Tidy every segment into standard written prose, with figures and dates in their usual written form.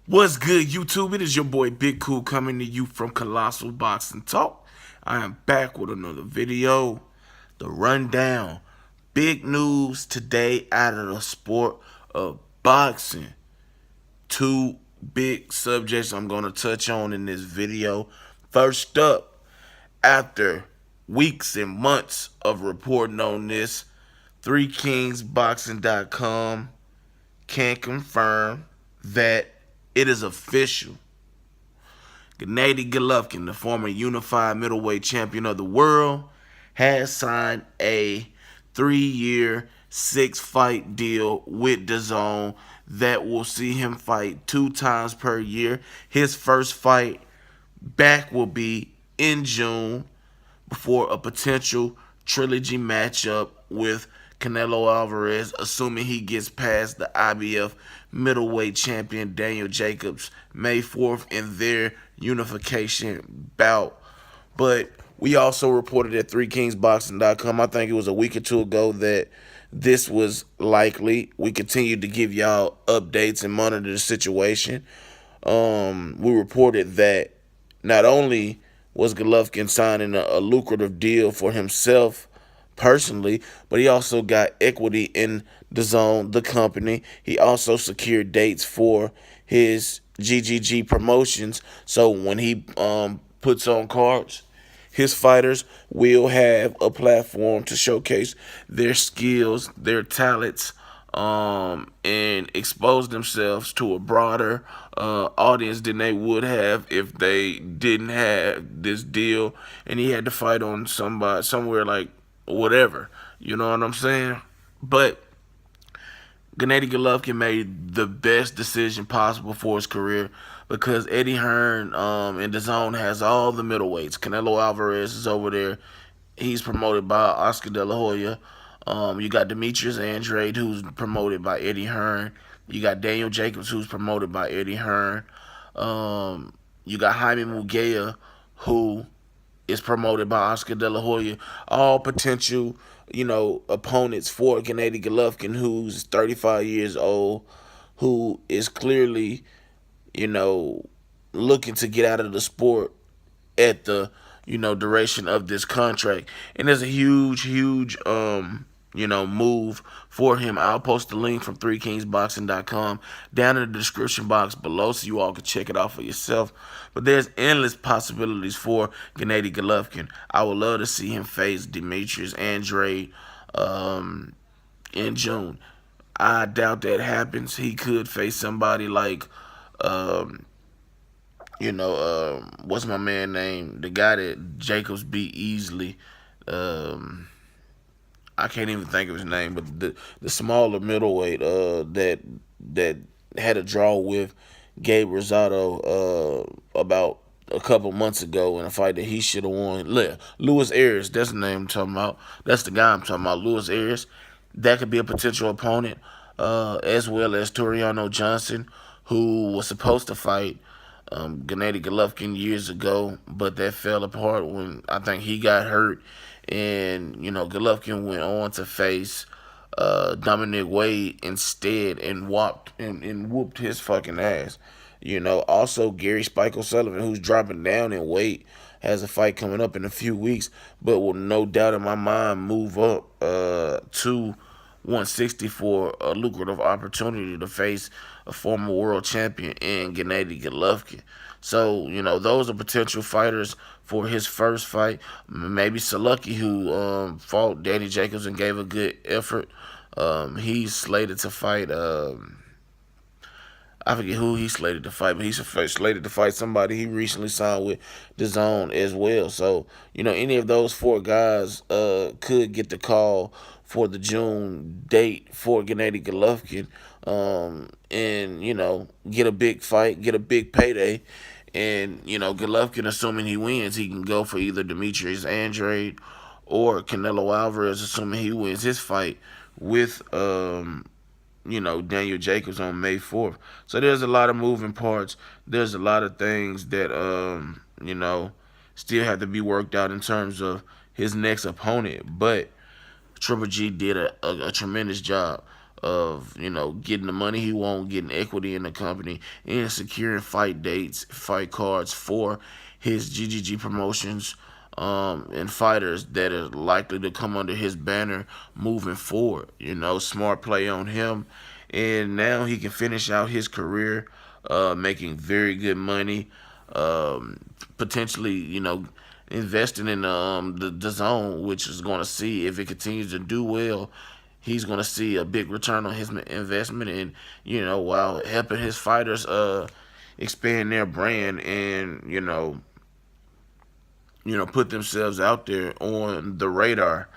What's good, YouTube? It is your boy Big Cool coming to you from Colossal Boxing Talk. I am back with another video. The rundown. Big news today out of the sport of boxing. Two big subjects I'm going to touch on in this video. First up, after weeks and months of reporting on this, 3kingsboxing.com can confirm that it is official. Gennady Golovkin, the former unified middleweight champion of the world, has signed a 3-year, 6-fight deal with Dazn that will see him fight 2 times per year. His first fight back will be in June before a potential trilogy matchup with Canelo Alvarez, assuming he gets past the IBF middleweight champion Daniel Jacobs May 4th in their unification bout. But we also reported at 3kingsboxing.com, I think it was a week or two ago, that this was likely. We continued to give y'all updates and monitor the situation. We reported that not only was Golovkin signing a lucrative deal for himself personally, but he also got equity in Dazn, the company. He also secured dates for his GGG promotions. So when he puts on cards, his fighters will have a platform to showcase their skills, their talents, and expose themselves to a broader audience than they would have if they didn't have this deal and he had to fight on somebody somewhere like whatever. You know what I'm saying? But Gennady Golovkin made the best decision possible for his career because Eddie Hearn in the zone has all the middleweights. Canelo Alvarez is over there. He's promoted by Oscar De La Hoya. You got Demetrius Andrade, who's promoted by Eddie Hearn. You got Daniel Jacobs, who's promoted by Eddie Hearn. You got Jaime Munguia, who is promoted by Oscar De La Hoya. All potential, opponents for Gennady Golovkin, who's 35 years old, who is clearly, looking to get out of the sport at the, duration of this contract. And there's a huge, move for him. I'll post the link from 3kingsboxing.com down in the description box below so you all can check it out for yourself. But there's endless possibilities for Gennady Golovkin. I would love to see him face Demetrius Andrade in June. I doubt that happens. He could face somebody like, what's my man name? The guy that Jacobs beat easily. I can't even think of his name, but the smaller middleweight that had a draw with Gabe Rosado about a couple months ago in a fight that he should have won. Luis Ayres, that's the name I'm talking about. That's the guy I'm talking about, Luis Ayres. That could be a potential opponent, as well as Toriano Johnson, who was supposed to fight Gennady Golovkin years ago, but that fell apart when I think he got hurt, and Golovkin went on to face Dominic Wade instead and whooped his fucking ass. Also Gary Spike O'Sullivan, who's dropping down in weight, has a fight coming up in a few weeks, but will no doubt in my mind move up to 160 for a lucrative opportunity to face a former world champion in Gennady Golovkin. So, those are potential fighters for his first fight. Maybe Salucky, who fought Danny Jacobs and gave a good effort. He's slated to fight, I forget who he's slated to fight, but he's slated to fight somebody he recently signed with DAZN as well. So, any of those 4 guys could get the call for the June date for Gennady Golovkin, and, get a big fight, get a big payday. And, Golovkin, assuming he wins, he can go for either Demetrius Andrade or Canelo Alvarez, assuming he wins his fight with Daniel Jacobs on May 4th. So there's a lot of moving parts. There's a lot of things that, still have to be worked out in terms of his next opponent. But Triple G did a tremendous job of getting the money he wants, getting equity in the company, and securing fight dates, fight cards for his GGG promotions, and fighters that are likely to come under his banner moving forward. Smart play on him, and now he can finish out his career, making very good money, potentially, investing in the zone, which is going to see if it continues to do well. He's going to see a big return on his investment, and while helping his fighters expand their brand and put themselves out there on the radar.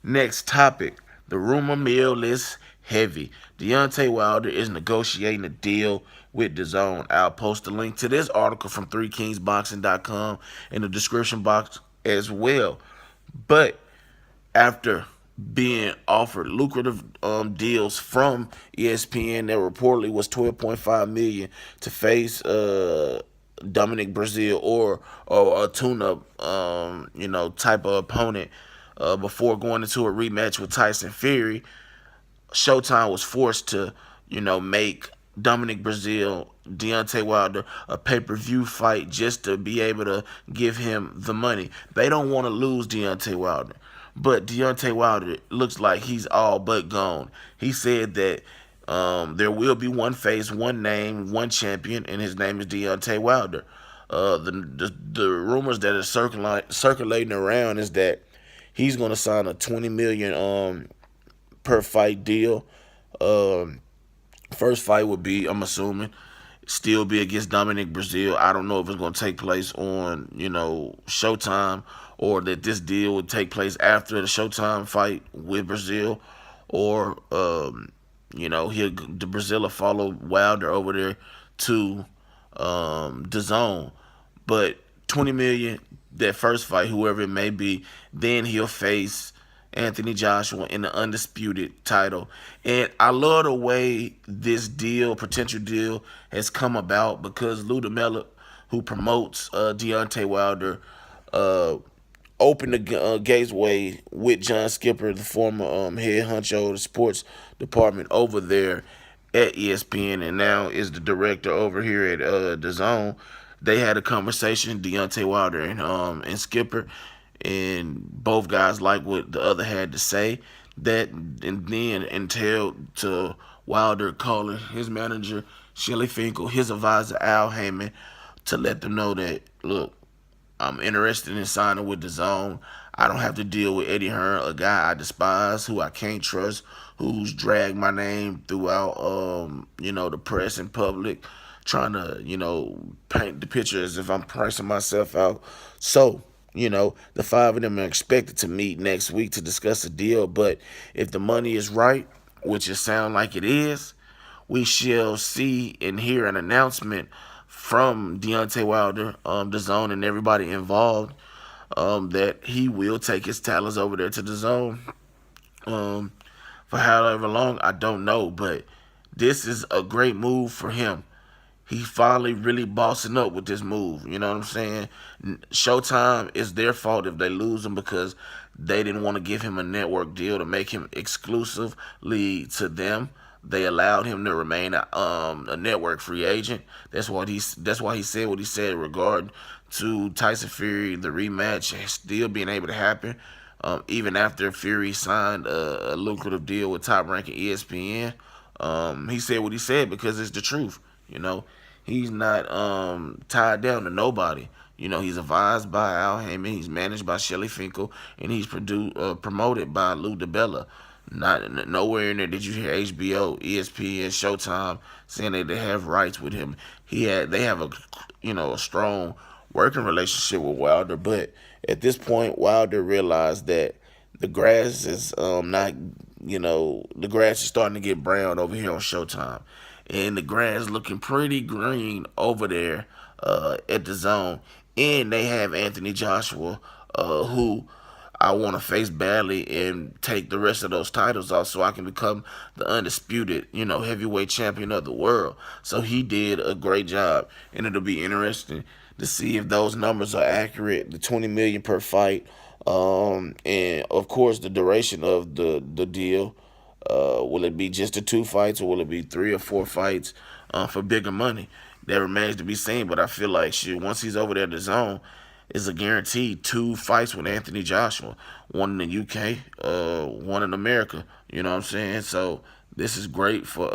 Next topic: the rumor mill is heavy. Deontay Wilder is negotiating a deal with Dazn. I'll post a link to this article from 3kingsboxing.com in the description box as well. But after being offered lucrative deals from ESPN that reportedly was 12.5 million to face Dominic Brazil or a tune-up type of opponent before going into a rematch with Tyson Fury, Showtime was forced to make Dominic Brazil, Deontay Wilder a pay-per-view fight just to be able to give him the money. They don't want to lose Deontay Wilder. But Deontay Wilder looks like he's all but gone. He said that there will be one face, one name, one champion, and his name is Deontay Wilder. The rumors that are circulating around is that he's going to sign a 20 million per fight deal. First fight would be, I'm assuming, still be against Dominic Brazil. I don't know if it's going to take place on, Showtime, or that this deal would take place after the Showtime fight with Brazil, or, the Brazil will follow Wilder over there to Dazn. But 20 million, that first fight, whoever it may be, then he'll face Anthony Joshua in the undisputed title. And I love the way this potential deal, has come about, because Lou DiMella, who promotes Deontay Wilder, opened the gateway with John Skipper, the former head honcho of the sports department over there at ESPN, and now is the director over here at Dazn. They had a conversation, Deontay Wilder and Skipper, and both guys liked what the other had to say. That and then entailed to Wilder calling his manager Shelly Finkel, his advisor Al Heyman, to let them know that, look, I'm interested in signing with Dazn. I don't have to deal with Eddie Hearn, a guy I despise, who I can't trust, who's dragged my name throughout, the press and public, trying to, paint the picture as if I'm pricing myself out. So, the five of them are expected to meet next week to discuss a deal. But if the money is right, which it sounds like it is, we shall see and hear an announcement from Deontay Wilder, Dazn, and everybody involved, that he will take his talents over there to Dazn. For however long, I don't know, but this is a great move for him. He finally really bossing up with this move. You know what I'm saying? Showtime, is their fault if they lose him, because they didn't want to give him a network deal to make him exclusively to them. They allowed him to remain a network free agent. That's why he said what he said regarding to Tyson Fury, the rematch still being able to happen, even after Fury signed a lucrative deal with top ranking ESPN. He said what he said because it's the truth. He's not tied down to nobody. He's advised by Al Heyman, he's managed by Shelly Finkel, and he's promoted by Lou DiBella. Not nowhere in there did you hear HBO, ESPN, Showtime saying that they have rights with him. They have a strong working relationship with Wilder, but at this point, Wilder realized that the grass is the grass is starting to get brown over here on Showtime, and the grass looking pretty green over there at Dazn. And they have Anthony Joshua, who I want to face badly and take the rest of those titles off so I can become the undisputed, heavyweight champion of the world. So he did a great job, and it'll be interesting to see if those numbers are accurate. The 20 million per fight, and of course the duration of the deal. Will it be just the 2 fights, or will it be 3 or 4 fights for bigger money? That remains to be seen. But I feel like shit, once he's over there at the zone, it's a guaranteed 2 fights with Anthony Joshua. One in the UK, one in America. You know what I'm saying? So this is great for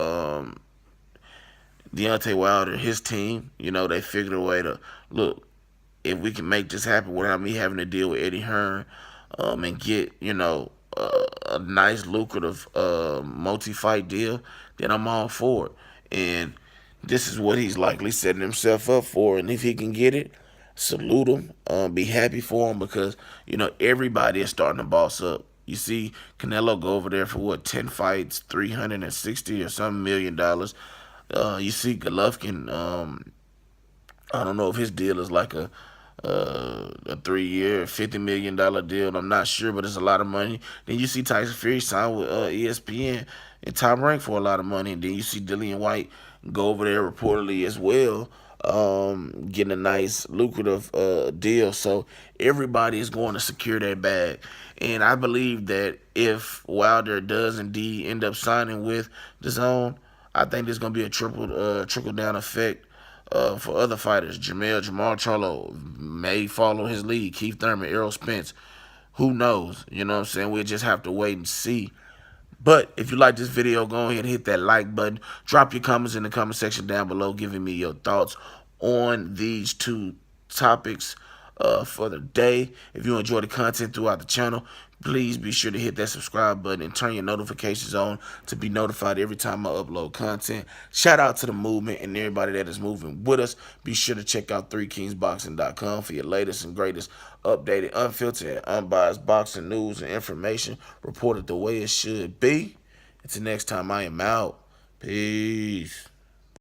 Deontay Wilder, his team. You know, they figured a way to look, if we can make this happen without me having to deal with Eddie Hearn, and get, a nice lucrative multi-fight deal, then I'm all for it. And this is what he's likely setting himself up for. And if he can get it, salute him. Be happy for him, because everybody is starting to boss up. You see Canelo go over there for what, 10 fights, 360 or something $1 million. You see Golovkin. I don't know if his deal is like a 3 year, $50 million deal. I'm not sure, but it's a lot of money. Then you see Tyson Fury sign with ESPN and Top Rank for a lot of money. And then you see Dillian White go over there reportedly as well, getting a nice lucrative deal. So everybody is going to secure their bag. And I believe that if Wilder does indeed end up signing with Dazn, I think there's going to be a trickle down effect for other fighters. Jamal Charlo may follow his lead. Keith Thurman, Errol Spence. Who knows? You know what I'm saying? We'll just have to wait and see. But if you like this video, go ahead and hit that like button. Drop your comments in the comment section down below, giving me your thoughts on these 2 topics for the day. If you enjoy the content throughout the channel, please be sure to hit that subscribe button and turn your notifications on to be notified every time I upload content. Shout out to the movement and everybody that is moving with us. Be sure to check out 3kingsboxing.com for your latest and greatest updated, unfiltered, and unbiased boxing news and information reported the way it should be. Until next time, I am out. Peace.